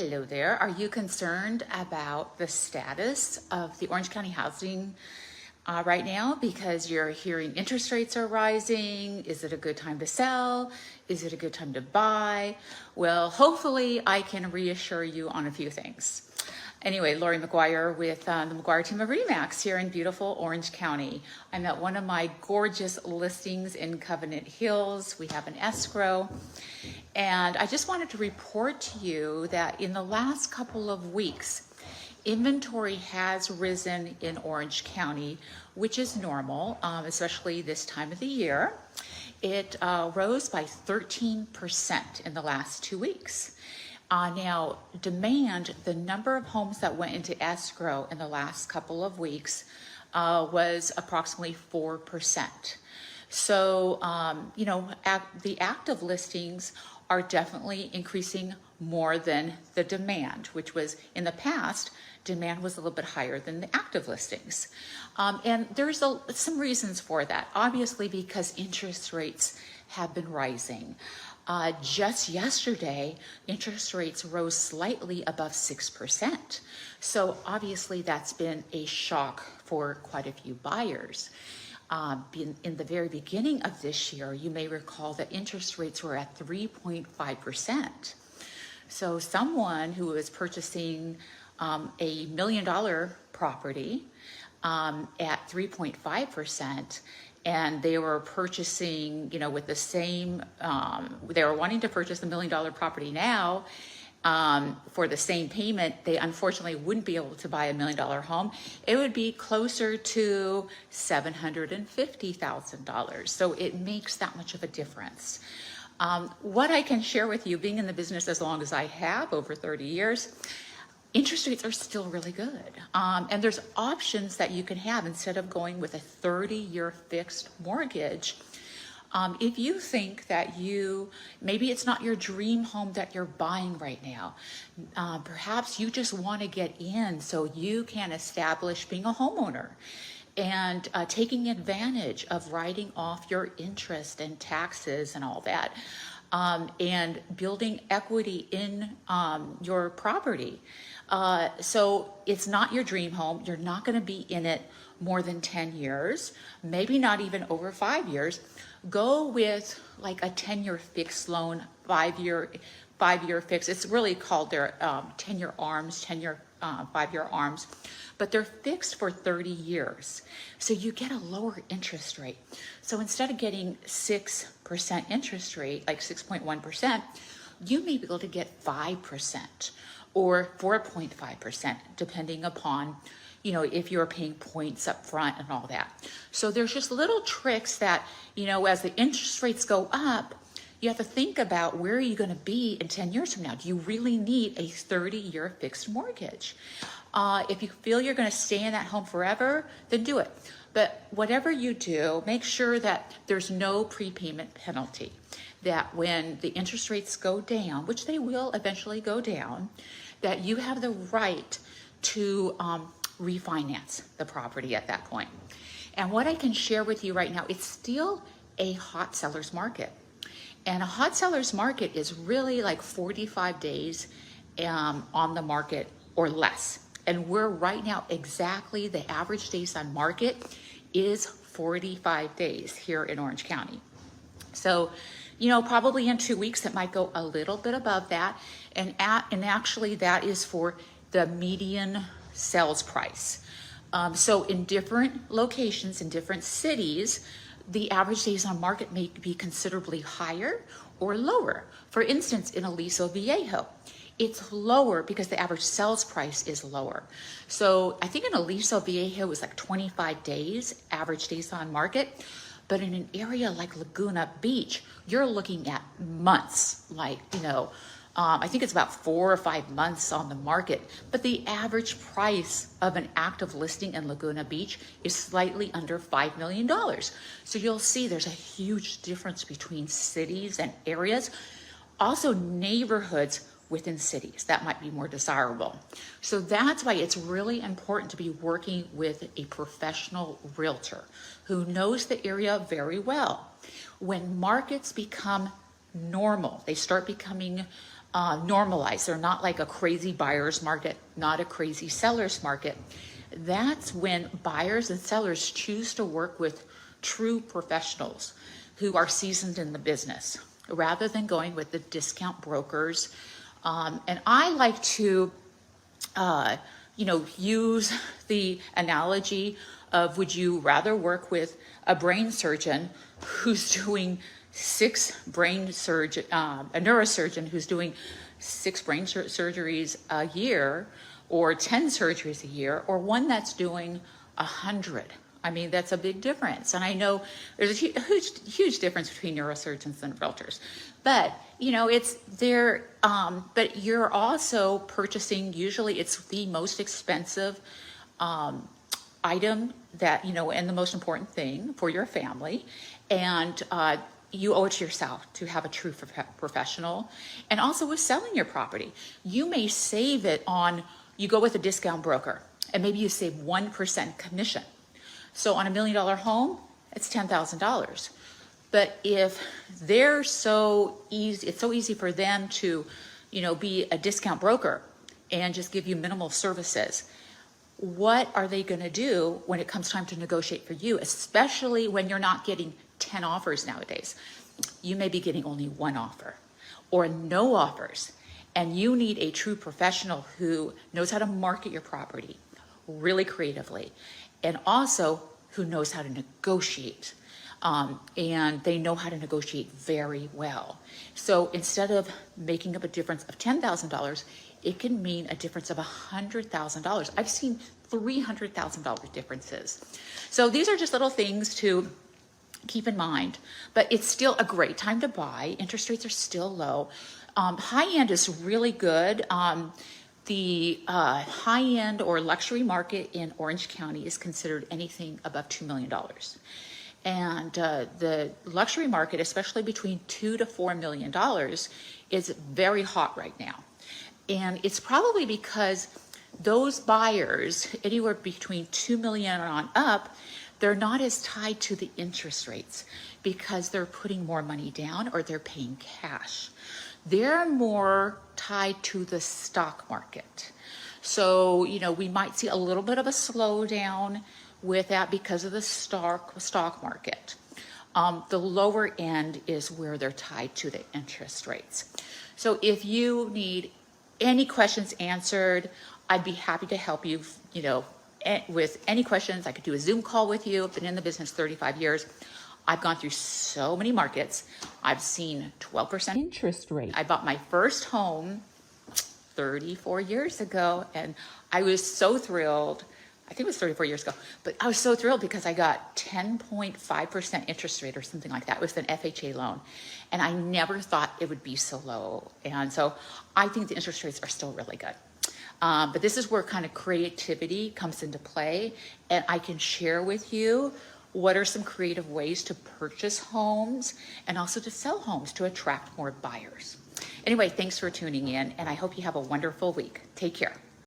Hello there. Are you concerned about the status of the Orange County housing right now because you're hearing interest rates are rising? Is it a good time to sell? Is it a good time to buy? Well, hopefully I can reassure you on a few things. Anyway, Lori McGuire with the McGuire Team of RE/MAX here in beautiful Orange County. I'm at one of my gorgeous listings in Covenant Hills. We have an escrow. And I just wanted to report to you that in the last couple of weeks, inventory has risen in Orange County, which is normal, especially this time of the year. It rose by 13% in the last 2 weeks. Now, demand, the number of homes that went into escrow in the last couple of weeks was approximately 4%. So, the active listings are definitely increasing more than the demand, which was in the past, demand was a little bit higher than the active listings. And there's some reasons for that. Obviously, because interest rates have been rising. Just yesterday, interest rates rose slightly above 6%. So obviously that's been a shock for quite a few buyers. In the very beginning of this year, you may recall that interest rates were at 3.5%. So someone who was purchasing a $1 million property at 3.5%, and they were purchasing, with the same, they were wanting to purchase a $1 million property now for the same payment. They unfortunately wouldn't be able to buy a $1 million home. It would be closer to $750,000. So it makes that much of a difference. What I can share with you, being in the business as long as I have, over 30 years, interest rates are still really good. And there's options that you can have instead of going with a 30-year fixed mortgage. If you think that maybe it's not your dream home that you're buying right now, perhaps you just want to get in so you can establish being a homeowner and taking advantage of writing off your interest and taxes and all that, and building equity in your property. So it's not your dream home. You're not going to be in it more than 10 years, maybe not even over 5 years. Go with like a 10-year fixed loan, 5-year fix. It's really called their 10-year ARMs, 5-year ARMs, but they're fixed for 30 years. So you get a lower interest rate. So instead of getting 6% interest rate, like 6.1%, you may be able to get 5% or 4.5%, depending upon if you're paying points up front and all that. So there's just little tricks that, as the interest rates go up, you have to think about where are you going to be in 10 years from now? Do you really need a 30-year fixed mortgage? If you feel you're going to stay in that home forever, then do it. But whatever you do, make sure that there's no prepayment penalty. That when the interest rates go down, which they will eventually go down, that you have the right to refinance the property at that point. And what I can share with you right now, it's still a hot seller's market. And a hot seller's market is really like 45 days on the market or less. And we're right now exactly the average days on market is 45 days here in Orange County. So, probably in 2 weeks, it might go a little bit above that. And actually that is for the median sales price. So in different locations, in different cities, the average days on market may be considerably higher or lower. For instance, in Aliso Viejo, it's lower because the average sales price is lower. So I think in Aliso Viejo it was like 25 days, average days on market. But in an area like Laguna Beach, you're looking at months, I think it's about 4 or 5 months on the market, but the average price of an active listing in Laguna Beach is slightly under $5 million. So you'll see there's a huge difference between cities and areas. Also neighborhoods within cities that might be more desirable. So that's why it's really important to be working with a professional realtor who knows the area very well. When markets become normal, they start becoming normalized. They're not like a crazy buyer's market, not a crazy seller's market. That's when buyers and sellers choose to work with true professionals who are seasoned in the business rather than going with the discount brokers. And I like to, use the analogy of, would you rather work with a brain surgeon who's doing a neurosurgeon who's doing 6 brain surgeries a year, or 10 surgeries a year, or one that's doing 100? I mean, that's a big difference. And I know there's a huge difference between neurosurgeons and realtors, but it's there. But you're also purchasing, usually it's the most expensive item that, and the most important thing for your family. And you owe it to yourself to have a true professional. And also with selling your property, you may save it on, you go with a discount broker, and maybe you save 1% commission. So on $1 million home, it's $10,000. But if they're so easy, it's so easy for them to, be a discount broker and just give you minimal services. What are they going to do when it comes time to negotiate for you, especially when you're not getting 10 offers nowadays? You may be getting only 1 offer or no offers, and you need a true professional who knows how to market your property really creatively, and also who knows how to negotiate. And they know how to negotiate very well. So instead of making up a difference of $10,000, it can mean a difference of $100,000. I've seen $300,000 differences. So these are just little things to keep in mind, but it's still a great time to buy. Interest rates are still low. High end is really good. The high end or luxury market in Orange County is considered anything above $2 million. And the luxury market, especially between $2 to $4 million, is very hot right now. And it's probably because those buyers, anywhere between $2 million on up, they're not as tied to the interest rates because they're putting more money down or they're paying cash. They're more tied to the stock market. So, we might see a little bit of a slowdown with that because of the stock market. The lower end is where they're tied to the interest rates. So if you need any questions answered, I'd be happy to help you, with any questions. I could do a Zoom call with you. I've been in the business 35 years. I've gone through so many markets. I've seen 12% interest rate. I bought my first home 34 years ago, and I was so thrilled. I think it was 34 years ago, but I was so thrilled because I got 10.5% interest rate or something like that. It was an FHA loan, and I never thought it would be so low. And so I think the interest rates are still really good. But this is where kind of creativity comes into play, and I can share with you what are some creative ways to purchase homes and also to sell homes to attract more buyers. Anyway, thanks for tuning in, and I hope you have a wonderful week. Take care.